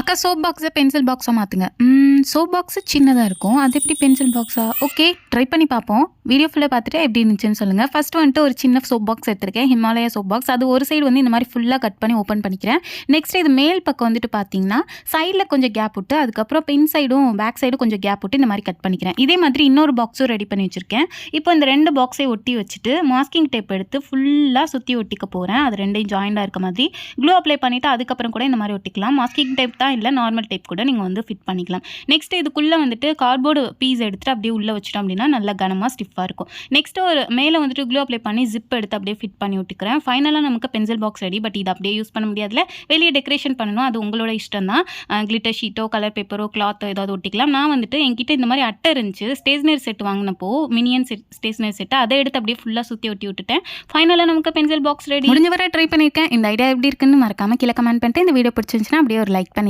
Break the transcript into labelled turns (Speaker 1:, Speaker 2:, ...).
Speaker 1: அக்கா சோப் பாக்ஸை பென்சில் பாக்ஸாக மாற்றுங்க. சோப் பாக்ஸு சின்னதாக இருக்கும், அது எப்படி பென்சில் பாக்ஸா? ஓகே, ட்ரை பண்ணி பார்ப்போம். வீடியோ ஃபுல்லாக பார்த்துட்டு எப்படி இருந்துச்சுன்னு சொல்லுங்கள். ஃபஸ்ட்டு வந்துட்டு ஒரு சின்ன சோப் பாக்ஸ் எடுத்திருக்கேன், ஹிமாலயா சோப் பாக்ஸ். அது ஒரு சைடு வந்து இந்த மாதிரி ஃபுல்லாக கட் பண்ணி ஓப்பன் பண்ணிக்கிறேன். நெக்ஸ்ட் இது மேல் பக்கம் வந்துட்டு பார்த்தீங்கன்னா சைடில் கொஞ்சம் கேப் விட்டு, அதுக்கப்புறம் பின் சைடும் பேக் சைடும் கொஞ்சம் கேப் விட்டு இந்த மாதிரி கட் பண்ணிக்கிறேன். இதே மாதிரி இன்னொரு பாக்ஸும் ரெடி பண்ணி வச்சுருக்கேன். இப்போ இந்த 2 பாக்ஸை ஒட்டி வச்சுட்டு மாஸ்கிங் டேப் எடுத்து ஃபுல்லாக சுற்றி ஒட்டிக்க போகிறேன். அது 2யும் ஜாயிண்டாக இருக்க மாதிரி க்ளூ அப்ளை பண்ணிவிட்டு அதுக்கப்புறம் கூட இந்த மாதிரி ஒட்டிக்கலாம். மாஸ்கிங் டேப் தான் இல்லை, நார்மல் டேப் கூட நீங்கள் வந்து ஃபிட் பண்ணிக்கலாம். நெக்ஸ்ட் இதுக்குள்ளே வந்துட்டு கார்ட்போர்டு பீஸ் எடுத்துகிட்டு அப்படியே உள்ளே வச்சிட்டோம் அப்படின்னா நல்லா கனமாக ஸ்டிஃபாக இருக்கும். நெக்ஸ்ட்டு ஒரு மேலே வந்துட்டு க்ளூ அப்ளை பண்ணி ஜிப் எடுத்து அப்படியே ஃபிட் பண்ணி விட்டுக்கிறேன். ஃபைனலாக நமக்கு பென்சில் பாக்ஸ் ரெடி. பட் இது அப்படியே யூஸ் பண்ண முடியாதுல, வெளியே டெக்கரேஷன் பண்ணணும், அது உங்களோட இஷ்டம் தான். கிளிட்டர் ஷீட்டோ கலர் பேப்பரோ கிளாத்தோ ஏதாவது ஒட்டிக்கலாம். நான் வந்துட்டு என்கிட்ட இந்த மாதிரி அட்டை இருந்துச்சு, ஸ்டேஷ்னரி செட் வாங்கினப்போ மினியன் ஸ்டேஷ்னரி செட்டு, அதை எடுத்து அப்படியே ஃபுல்லாக சுற்றி ஒட்டி விட்டுட்டேன். ஃபைனலாக நமக்கு பென்சில் பாக்ஸ் ரெடி. முடிஞ்ச வரை ட்ரை பண்ணியிருக்கேன். இந்த ஐடியா எப்படி இருக்குன்னு மறக்காமல் கீழே கமெண்ட் பண்ணிட்டு, இந்த வீடியோ பிடிச்சிருந்துச்சுன்னா அப்படியே ஒரு லைக் பண்ணி